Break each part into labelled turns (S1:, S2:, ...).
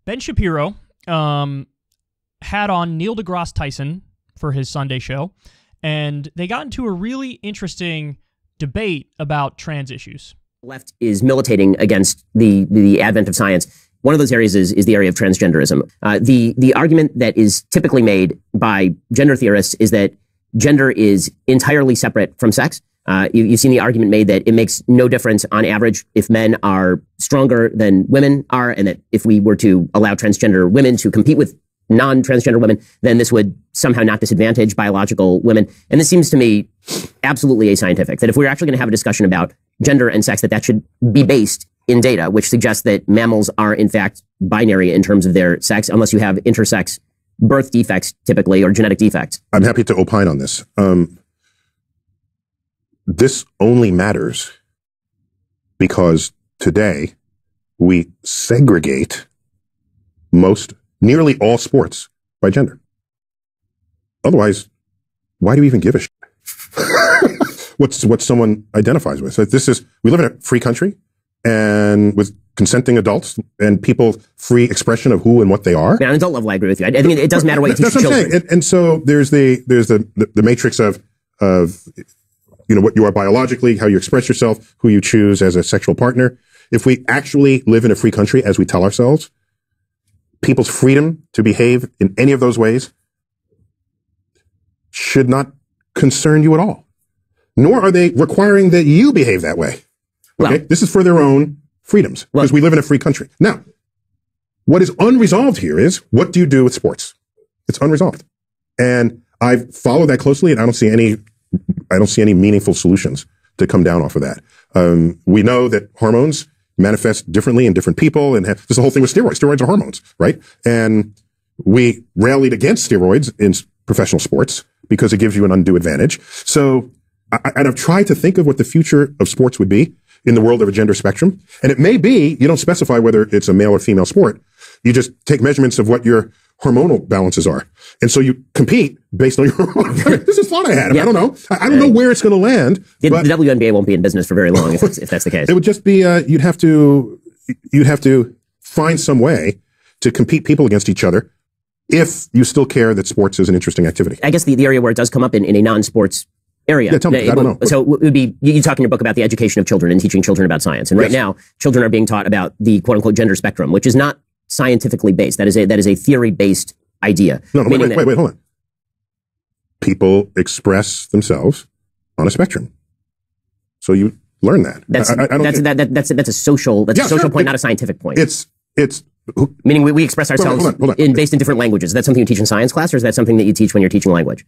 S1: Ben Shapiro had on Neil deGrasse Tyson for his Sunday show, and they got into a really interesting debate about trans issues.
S2: Left is militating against the advent of science. One of those areas is the area of transgenderism. The argument that is typically made by gender theorists is that gender is entirely separate from sex. You've seen the argument made that it makes no difference on average if men are stronger than women are, and that if we were to allow transgender women to compete with non-transgender women, then this would somehow not disadvantage biological women. And this seems to me absolutely ascientific, that if we're actually going to have a discussion about gender and sex, that should be based in data, which suggests that mammals are in fact binary in terms of their sex, unless you have intersex birth defects typically, or genetic defects.
S3: I'm happy to opine on this. This only matters because today we segregate nearly all sports by gender. Otherwise, why do we even give a shit? what someone identifies with? So we live in a free country, and with consenting adults and people free expression of who and what they are.
S2: Yeah, on adult level, I agree with you. I think it doesn't matter what you teach children.
S3: Saying. And so there's the matrix of what you are biologically, how you express yourself, who you choose as a sexual partner. If we actually live in a free country, as we tell ourselves, people's freedom to behave in any of those ways should not concern you at all. Nor are they requiring that you behave that way. Okay? Well, this is for their own freedoms, because we live in a free country. Now, what is unresolved here is, what do you do with sports? It's unresolved. And I've followed that closely, and I don't see any meaningful solutions to come down off of that. We know that hormones manifest differently in different people, and there's the whole thing with steroids. Steroids are hormones, right? And we rallied against steroids in professional sports because it gives you an undue advantage. So, I've tried to think of what the future of sports would be in the world of a gender spectrum. And it may be, you don't specify whether it's a male or female sport. You just take measurements of what your hormonal balances are. And so you compete based on your hormonal. This is thought I had. Yeah. I don't know. I don't know where it's going to land.
S2: The WNBA won't be in business for very long if that's the case.
S3: It would just be, you'd have to find some way to compete people against each other if you still care that sports is an interesting activity.
S2: I guess the area where it does come up in a non-sports area.
S3: Yeah, tell me. I don't know.
S2: So it would be, you talk in your book about the education of children and teaching children about science. And right now, children are being taught about the quote unquote gender spectrum, which is not scientifically based. That is a theory-based idea.
S3: No, wait, hold on. People express themselves on a spectrum. So you learn that.
S2: That's a social point, not a scientific point.
S3: It's
S2: meaning we express ourselves hold on. Based in different languages. Is that something you teach in science class, or is that something that you teach when you're teaching language?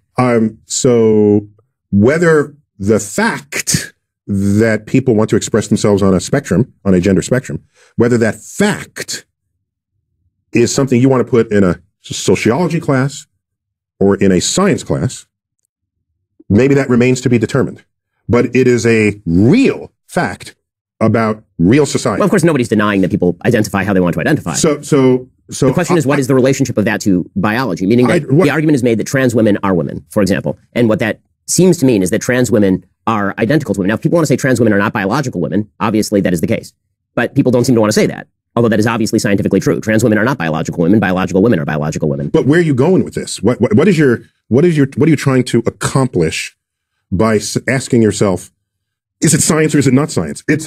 S3: So whether the fact that people want to express themselves on a spectrum, on a gender spectrum, whether that fact is something you want to put in a sociology class or in a science class, maybe that remains to be determined. But it is a real fact about real society.
S2: Well, of course, nobody's denying that people identify how they want to identify.
S3: So
S2: the question is, what is the relationship of that to biology? Meaning that the argument is made that trans women are women, for example. And what that seems to mean is that trans women are identical to women. Now, if people want to say trans women are not biological women, obviously that is the case. But people don't seem to want to say that, although that is obviously scientifically true. Trans women are not biological women. Biological women are biological women.
S3: But where are you going with this? What are you trying to accomplish by asking yourself, is it science or is it not science? It's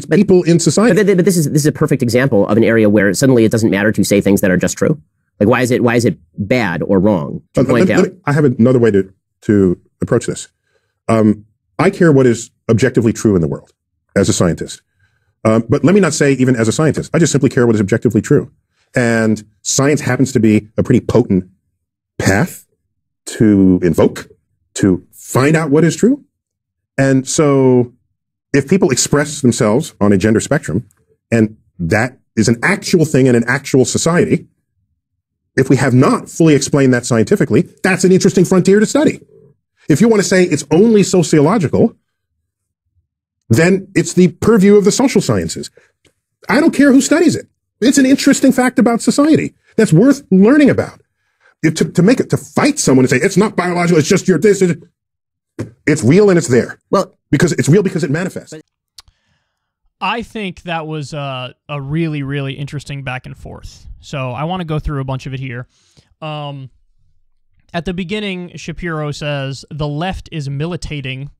S3: people in society.
S2: But this is a perfect example of an area where suddenly it doesn't matter to say things that are just true. Like, why is it bad or wrong to point out?
S3: I have another way to approach this. I care what is objectively true in the world as a scientist. But let me not say even as a scientist. I just simply care what is objectively true. And science happens to be a pretty potent path to invoke, to find out what is true. And so if people express themselves on a gender spectrum, and that is an actual thing in an actual society, if we have not fully explained that scientifically, that's an interesting frontier to study. If you want to say it's only sociological, then it's the purview of the social sciences. I don't care who studies it. It's an interesting fact about society that's worth learning about. To fight someone and say, it's not biological, it's just it's real and it's there.
S2: Well,
S3: because it's real because it manifests.
S1: I think that was a really, really interesting back and forth. So I want to go through a bunch of it here. At the beginning, Shapiro says, the left is militating,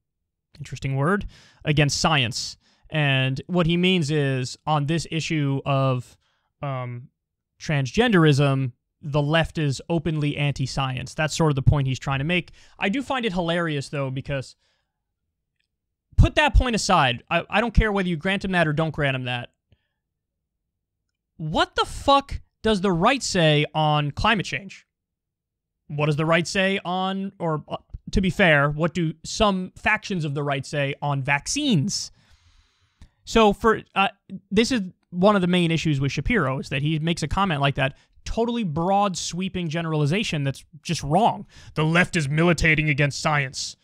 S1: interesting word, against science. And what he means is, on this issue of transgenderism, the left is openly anti-science. That's sort of the point he's trying to make. I do find it hilarious, though, because put that point aside. I don't care whether you grant him that or don't grant him that. What the fuck does the right say on climate change? What does the right say on, or to be fair, what do some factions of the right say on vaccines? So this is one of the main issues with Shapiro, is that he makes a comment like that, totally broad, sweeping generalization that's just wrong. The left is militating against science.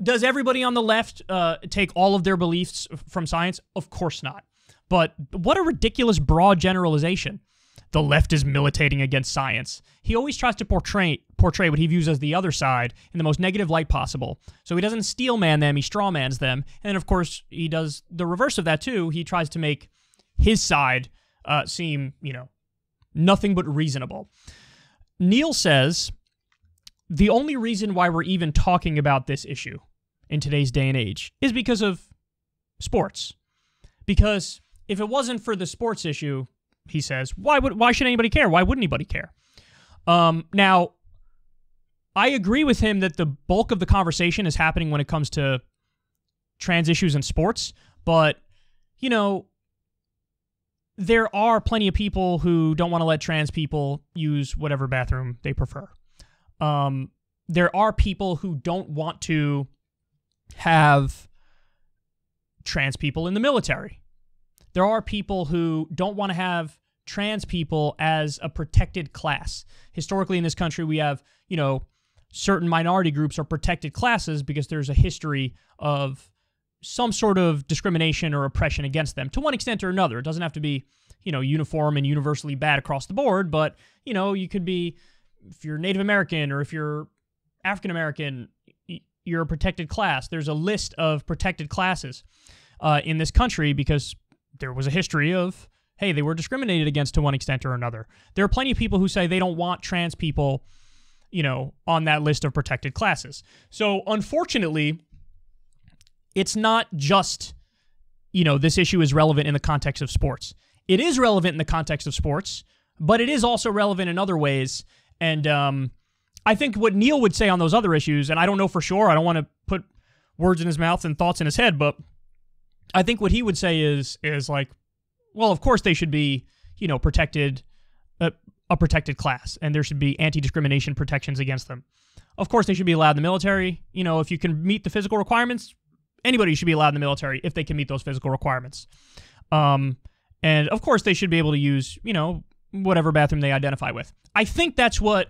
S1: Does everybody on the left take all of their beliefs from science? Of course not. But what a ridiculous broad generalization. The left is militating against science. He always tries to portray what he views as the other side in the most negative light possible. So he doesn't steelman them, he strawmans them. And then, of course, he does the reverse of that, too. He tries to make his side seem, nothing but reasonable. Neil says, the only reason why we're even talking about this issue in today's day and age is because of sports. Because if it wasn't for the sports issue, he says, why should anybody care? Why wouldn't anybody care? Now, I agree with him that the bulk of the conversation is happening when it comes to trans issues in sports, but, there are plenty of people who don't want to let trans people use whatever bathroom they prefer. There are people who don't want to have trans people in the military. There are people who don't want to have trans people as a protected class. Historically in this country, we have, certain minority groups are protected classes because there's a history of some sort of discrimination or oppression against them to one extent or another. It doesn't have to be, uniform and universally bad across the board, but, you could be, if you're Native American or if you're African American, you're a protected class. There's a list of protected classes in this country because there was a history of, hey, they were discriminated against to one extent or another. There are plenty of people who say they don't want trans people, on that list of protected classes. So, unfortunately, it's not just, this issue is relevant in the context of sports. It is relevant in the context of sports, but it is also relevant in other ways. And I think what Neil would say on those other issues, and I don't know for sure, I don't want to put words in his mouth and thoughts in his head, but I think what he would say is like, well, of course they should be, protected, a protected class, and there should be anti-discrimination protections against them. Of course they should be allowed in the military. If you can meet the physical requirements, anybody should be allowed in the military if they can meet those physical requirements. And of course they should be able to use, whatever bathroom they identify with. I think that's what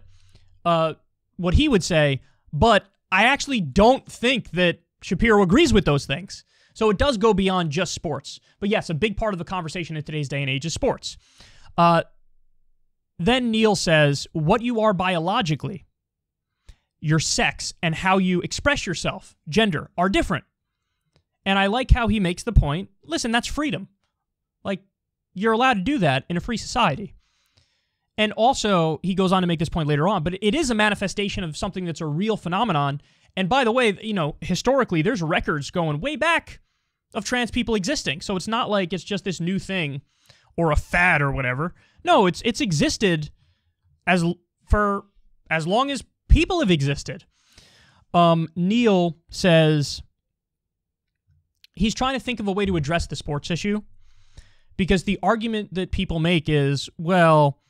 S1: he would say, but I actually don't think that Shapiro agrees with those things. So it does go beyond just sports. But yes, a big part of the conversation in today's day and age is sports. Then Neil says, what you are biologically, your sex, and how you express yourself, gender, are different. And I like how he makes the point, listen, that's freedom. Like, you're allowed to do that in a free society. And also, he goes on to make this point later on, but it is a manifestation of something that's a real phenomenon. And by the way, historically, there's records going way back of trans people existing. So it's not like it's just this new thing or a fad or whatever. No, it's existed for as long as people have existed. Neil says he's trying to think of a way to address the sports issue because the argument that people make is, well,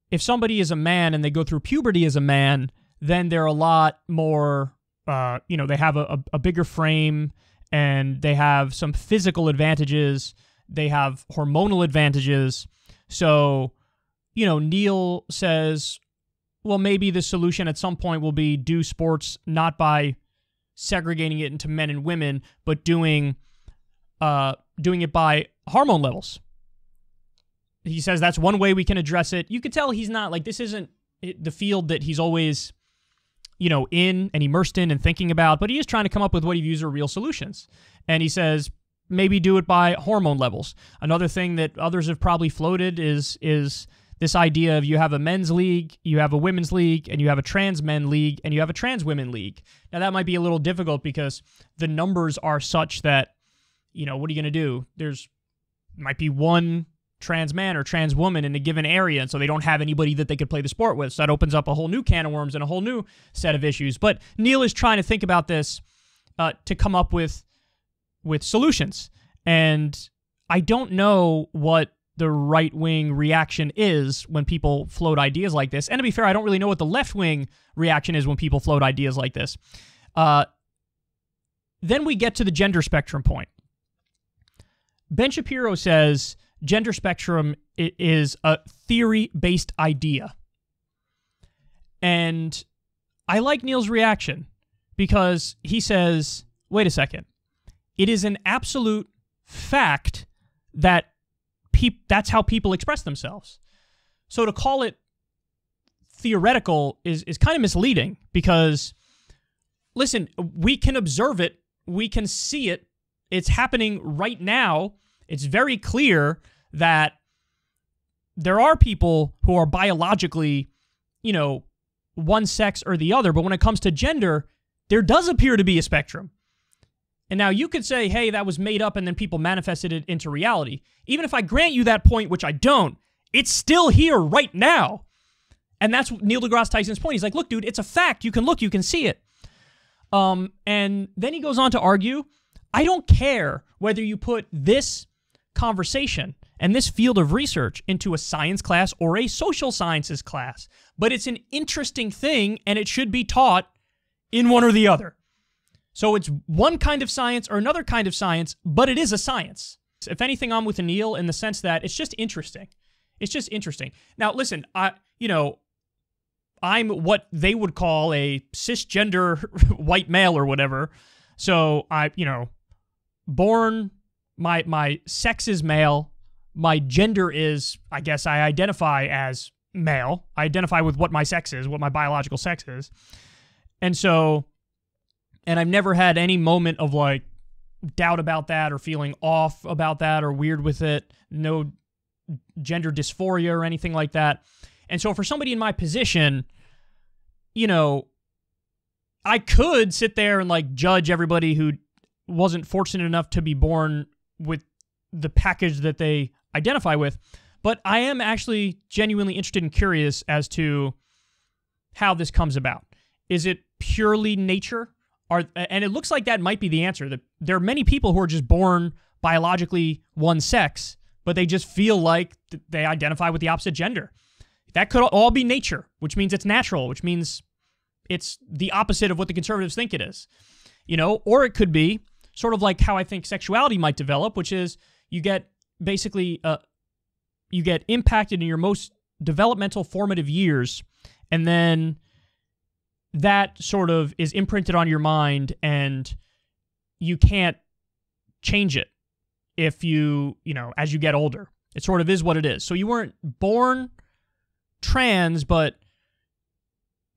S1: if somebody is a man and they go through puberty as a man, then they're a lot more, they have a bigger frame and they have some physical advantages. They have hormonal advantages. So, Neil says, well, maybe the solution at some point will be do sports not by segregating it into men and women, but doing it by hormone levels. He says that's one way we can address it. You could tell he's not, like, this isn't the field that he's always, in and immersed in and thinking about, but he is trying to come up with what he views are real solutions. And he says, maybe do it by hormone levels. Another thing that others have probably floated is this idea of you have a men's league, you have a women's league, and you have a trans men league, and you have a trans women league. Now, that might be a little difficult because the numbers are such that, what are you going to do? There's might be one trans man or trans woman in a given area, and so they don't have anybody that they could play the sport with. So that opens up a whole new can of worms and a whole new set of issues. But Neil is trying to think about this to come up with solutions. And I don't know what the right-wing reaction is when people float ideas like this. And to be fair, I don't really know what the left-wing reaction is when people float ideas like this. Then we get to the gender spectrum point. Ben Shapiro says gender spectrum is a theory-based idea. And I like Neil's reaction because he says, wait a second, it is an absolute fact that that's how people express themselves. So to call it theoretical is kind of misleading because, listen, we can observe it, we can see it, it's happening right now. It's very clear that there are people who are biologically, one sex or the other, but when it comes to gender, there does appear to be a spectrum. And now you could say, hey, that was made up and then people manifested it into reality. Even if I grant you that point, which I don't, it's still here right now. And that's Neil deGrasse Tyson's point. He's like, look, dude, it's a fact. You can look, you can see it. And then he goes on to argue, I don't care whether you put this conversation and this field of research into a science class or a social sciences class, but it's an interesting thing and it should be taught in one or the other. So it's one kind of science or another kind of science, but it is a science. If anything, I'm with Neil in the sense that it's just interesting. It's just interesting. Now, listen, I'm what they would call a cisgender white male or whatever. So born, my sex is male. My gender is, I guess I identify as male. I identify with what my sex is, what my biological sex is. And I've never had any moment of doubt about that or feeling off about that or weird with it. No gender dysphoria or anything like that. And so for somebody in my position, I could sit there and judge everybody who wasn't fortunate enough to be born with the package that they identify with. But I am actually genuinely interested and curious as to how this comes about. Is it purely nature? And it looks like that might be the answer. That there are many people who are just born biologically one sex, but they just feel like they identify with the opposite gender. That could all be nature, which means it's natural, which means it's the opposite of what the conservatives think it is. Or it could be sort of like how I think sexuality might develop, which is you get basically, you get impacted in your most developmental formative years, and then that sort of is imprinted on your mind and you can't change it if as you get older. It sort of is what it is. So you weren't born trans, but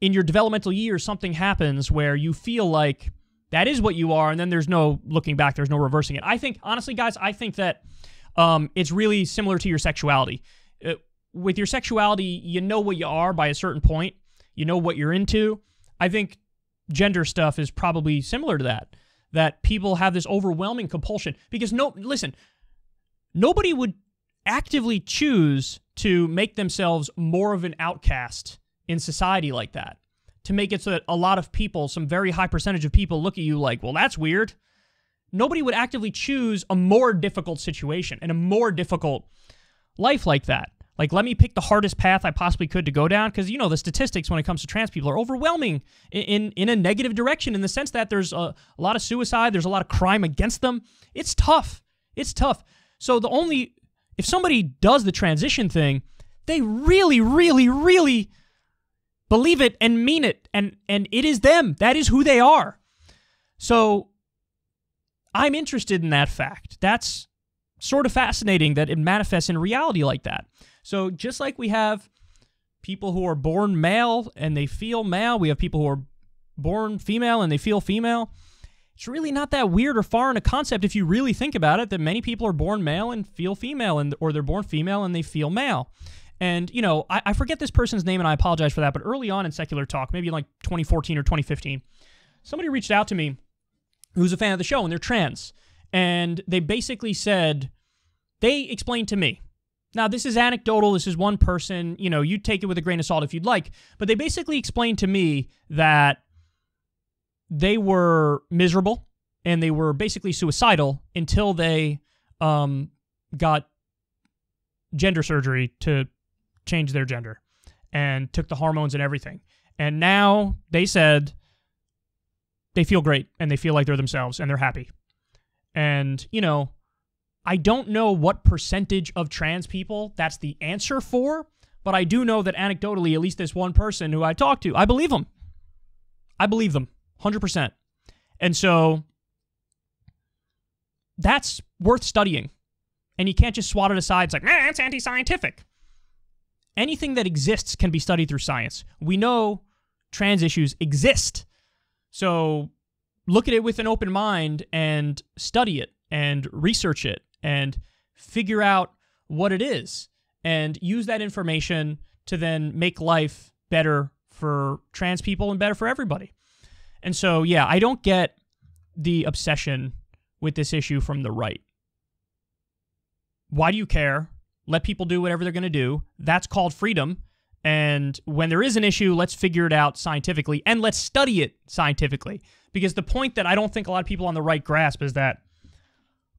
S1: in your developmental years, something happens where you feel like that is what you are, and then there's no looking back, there's no reversing it. I think, honestly, guys, I think that it's really similar to your sexuality. With your sexuality, you know what you are by a certain point. You know what you're into. I think gender stuff is probably similar to that people have this overwhelming compulsion. Because, nobody would actively choose to make themselves more of an outcast in society like that. To make it so that a lot of people, some very high percentage of people, look at you like, well, that's weird. Nobody would actively choose a more difficult situation and a more difficult life like that. Let me pick the hardest path I possibly could to go down, because, the statistics when it comes to trans people are overwhelming in a negative direction, in the sense that there's a lot of suicide, there's a lot of crime against them. It's tough. It's tough. So if somebody does the transition thing, they really, really, really believe it and mean it, and it is them. That is who they are. So I'm interested in that fact. That's sort of fascinating that it manifests in reality like that. So just like we have people who are born male and they feel male, we have people who are born female and they feel female. it's really not that weird or foreign a concept if you really think about it, that many people are born male and feel female, or they're born female and they feel male. And, you know, I forget this person's name, and I apologize for that, but early on in Secular Talk, maybe like 2014 or 2015, somebody reached out to me who's a fan of the show, and they're trans. And they basically said, they explained to me, now this is anecdotal, this is one person, you know, you take it with a grain of salt if you'd like, but they basically explained to me that they were miserable and they were basically suicidal until they got gender surgery to change their gender and took the hormones and everything. And now they said they feel great and they feel like they're themselves and they're happy. And, you know, I don't know what percentage of trans people that's the answer for, but I do know that anecdotally, at least this one person who I talked to, I believe them. I believe them, 100%. And so that's worth studying. And you can't just swat it aside. It's like, nah, it's anti-scientific. Anything that exists can be studied through science. We know trans issues exist. So look at it with an open mind and study it and research it and figure out what it is and use that information to then make life better for trans people and better for everybody. And so, yeah, I don't get the obsession with this issue from the right. Why do you care? Let people do whatever they're going to do. That's called freedom. And when there is an issue, let's figure it out scientifically and let's study it scientifically. Because the point that I don't think a lot of people on the right grasp is that,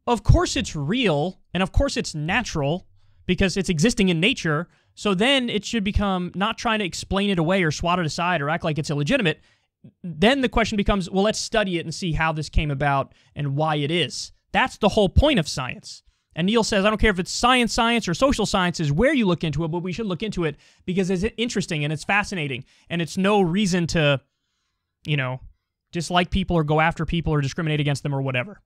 S1: of course it's real and of course it's natural because it's existing in nature. So then it should become not trying to explain it away or swat it aside or act like it's illegitimate. Then the question becomes, well, let's study it and see how this came about and why it is. That's the whole point of science. And Neil says, I don't care if it's science or social sciences, where you look into it, but we should look into it because it's interesting and it's fascinating. And it's no reason to, you know, dislike people or go after people or discriminate against them or whatever.